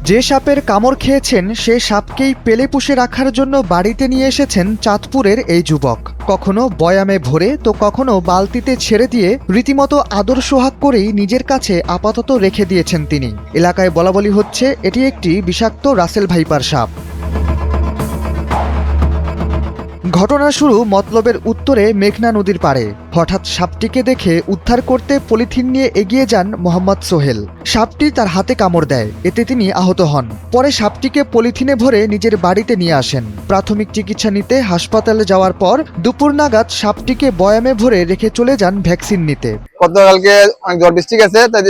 যে সাপের কামড় খেয়েছেন সে সাপকেই পেলে পুষে রাখার জন্য বাড়িতে নিয়ে এসেছেন চাঁদপুরের এই যুবক। কখনো বয়ামে ভরে তো কখনো বালতিতে ছেড়ে দিয়ে রীতিমতো আদর সোহাগ করেই নিজের কাছে আপাতত রেখে দিয়েছেন তিনি। এলাকায় বলাবলি হচ্ছে এটি একটি বিষাক্ত রাসেল ভাইপার সাপ। ঘটনার শুরু মতলবের উত্তরে মেঘনা নদীর পাড়ে। হঠাৎ সাপটিকে দেখে উদ্ধার করতে পলিথিন নিয়ে এগিয়ে যান মোহাম্মদ সোহেল। সাপটি তার হাতে কামড় দেয়, এতে তিনি আহত হন। পরে সাপটিকে পলিথিনে ভরে নিজের বাড়িতে নিয়ে আসেন। প্রাথমিক চিকিৎসা নিতে হাসপাতালে যাওয়ার পর দুপুর নাগাদ সাপটিকে বয়ামে ভরে রেখে চলে যান ভ্যাকসিন নিতে। গতকালকে অনেক ঝড় বৃষ্টি গেছে, তাই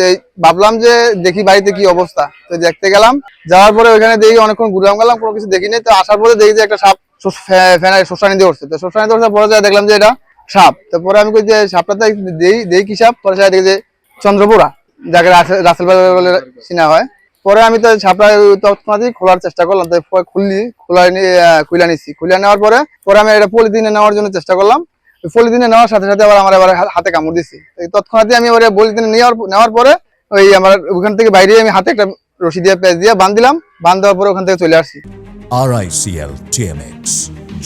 ভাবলাম যে দেখি বাড়িতে কি অবস্থা। তো দেখতে গেলাম, যাওয়ার পরে ওইখানে দেখি অনেকক্ষণ ঘুরাম গেলাম, কোনো কিছু দেখিনি। তো আসার পরে দেখি যে একটা সাপ শোষানি দিয়ে উঠছে। তো শোষানি দিয়ে উঠছে, পরে দেখলাম যে এটা সাপ। তারপরে আমি কই যে সাপটা দেই কি সাপ, পরে দেখি যে চন্দ্রপুরা, যাকে রাসেল ভাই বলে চিনা হয়। পরে আমি তো সাপটা তৎক্ষণাৎই খোলার চেষ্টা করলাম। তো খুলে নিচ্ছি। খুলে নেওয়ার পরে আমি এটা পলিথিনে নেওয়ার জন্য চেষ্টা করলাম। পলিথিনে নেওয়ার সাথে সাথে আবার হাতে কামড় দিচ্ছি। তৎক্ষণাৎই আমি এবারে পলিথিনে নেওয়ার পরে ওই আমার ওখান থেকে বাইরে আমি হাতে একটা রশি দিয়ে পেঁচ দিয়ে বাঁধ দিলাম। বাঁধ দেওয়ার পরে ওখান থেকে চলে আসছি। RICL TMX,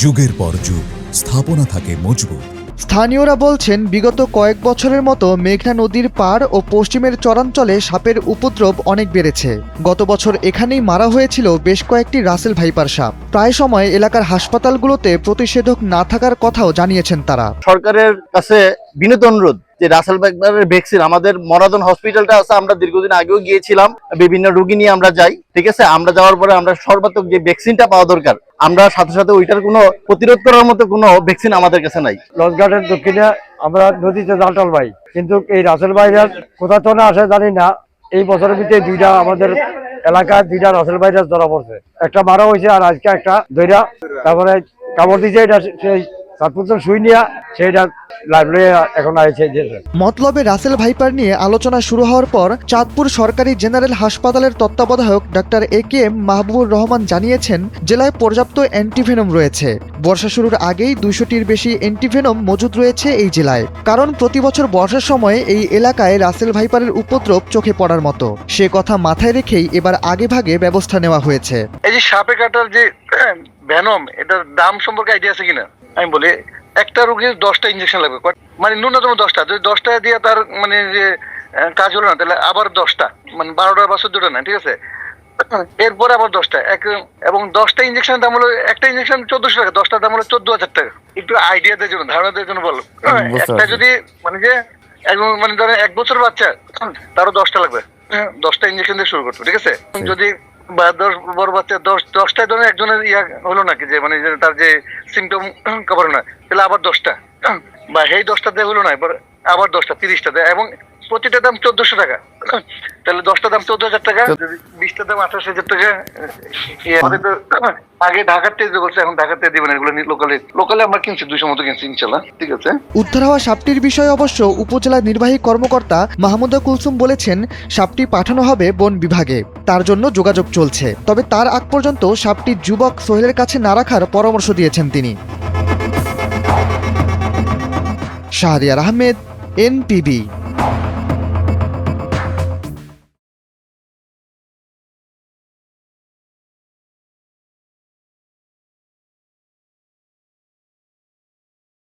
যুগের পর যুগ স্থাপনা থাকে মজবুত। স্থানীয়রা বলছেন বিগত কয়েক বছরের মতো মেঘনা নদীর পাড় ও পশ্চিমের চরাঞ্চলে সাপের উপদ্রব অনেক বেড়েছে। গত বছর এখানেই মারা হয়েছিল বেশ কয়েকটি রাসেল ভাইপার সাপ। প্রায় সময় এলাকার হাসপাতালগুলোতে প্রতিষেধক না থাকার কথাও জানিয়েছেন তারা। সরকারের কাছে বিনীত অনুরোধ যে রাসেল ভাইপারের ভ্যাকসিন, আমাদের মরাদন হসপিটালটা আছে, আমরা দীর্ঘদিন আগেও গিয়েছিলাম, বিভিন্ন রোগী নিয়ে আমরা যাই, ঠিক আছে। আমরা যাওয়ার পরে আমরা সর্বাত্মক যে ভ্যাকসিনটা পাওয়া দরকার, আমরা সাথে সাথে ওইটার কোনো প্রতিরোধ করার মতো কোনো ভ্যাকসিন আমাদের কাছে নাই। লঞ্চঘাটের দক্ষিণে আমরা নদীতে জালটাল ভাই, কিন্তু এই রাসেল ভাইরাস কোথা থেকে আসে জানি না। এই বছরের ভিতরে দুইটা আমাদের এলাকায় দুইটা রাসেল ভাইরাস ধরা পড়ছে, একটা মারা হয়েছে আর আজকে একটা ধরা, তারপরে কামড় দিয়েছে। এটা সেই মতলবে রাসেল ভাইপার নিয়ে আলোচনা শুরু হওয়ার পর চাঁদপুর সরকারি জেনারেল হাসপাতালের তত্ত্বাবধায়ক ডাক্তার AKM মাহবুবুর রহমান জানিয়েছেন, জেলায় পর্যাপ্ত অ্যান্টিভেনম রয়েছে। বর্ষা শুরুর আগেই 200টির বেশি অ্যান্টিভেনম মজুদ রয়েছে এই জেলায়, কারণ প্রতি বছর বর্ষার সময় এই এলাকায় রাসেল ভাইপারের উপদ্রব চোখে পড়ার মতো। সে কথা মাথায় রেখেই এবার আগেভাগে ব্যবস্থা নেওয়া হয়েছে। এই যে সাপে কাটার যে ভেনম, এটার দাম সম্পর্কে আইডিয়া আছে কিনা? আমি বলি একটা রোগীর 10টা ইঞ্জেকশন লাগবে, মানে ন্যূনতম 10টা। যদি 10টা দিয়ে তার মানে যে কাজ হলো না, তাহলে আবার 10টা, মানে 12টা বা 14টা না, ঠিক আছে। এরপরে আবার 10টা, এবং 10টা ইঞ্জেকশনের দাম হলো, একটা ইঞ্জেকশন 1400 টাকা, 10টার দাম হলো 14,000 টাকা। একটু আইডিয়া দেওয়ার জন্য, ধারণা দেওয়ার জন্য বলো। একটা যদি মানে যে মানে ধরেন 1 বছর বাচ্চা, তারও 10টা লাগবে, 10টা ইঞ্জেকশন দিয়ে শুরু করতে, ঠিক আছে। যদি বা 10 বড় বাচ্চা 10টায় ধরেন একজনের হলো নাকি, যে মানে তার যে সিমটম কভার না, তাহলে আবার 10টা, বা এই 10টাতে হলো না, এবার আবার 10টা, 30টা দেয়, এবং প্রতিটা দাম 1400 টাকা। তাহলে 10টা দাম 14,000 টাকা, 20টা দাম 28,000 টাকা। আগে ঢাকার থেকে করছে, এখন ঢাকার থেকে দিবেন, এগুলো লোকালে আমরা কিনছি, 200 মতো কিনছি, ইনশাল্লাহ, ঠিক আছে। উদ্ধার হওয়া সাপটির বিষয়ে অবশ্য উপজেলা নির্বাহী কর্মকর্তা মাহমুদা কুলসুম বলেছেন, সাপটি পাঠানো হবে বন বিভাগে, তার জন্য যোগাযোগ চলছে। তবে তার আগ পর্যন্ত সাপটি যুবক সোহেলের কাছে না রাখার পরামর্শ দিয়েছেন তিনি। শাহরিয়ার আহমেদ, NPB।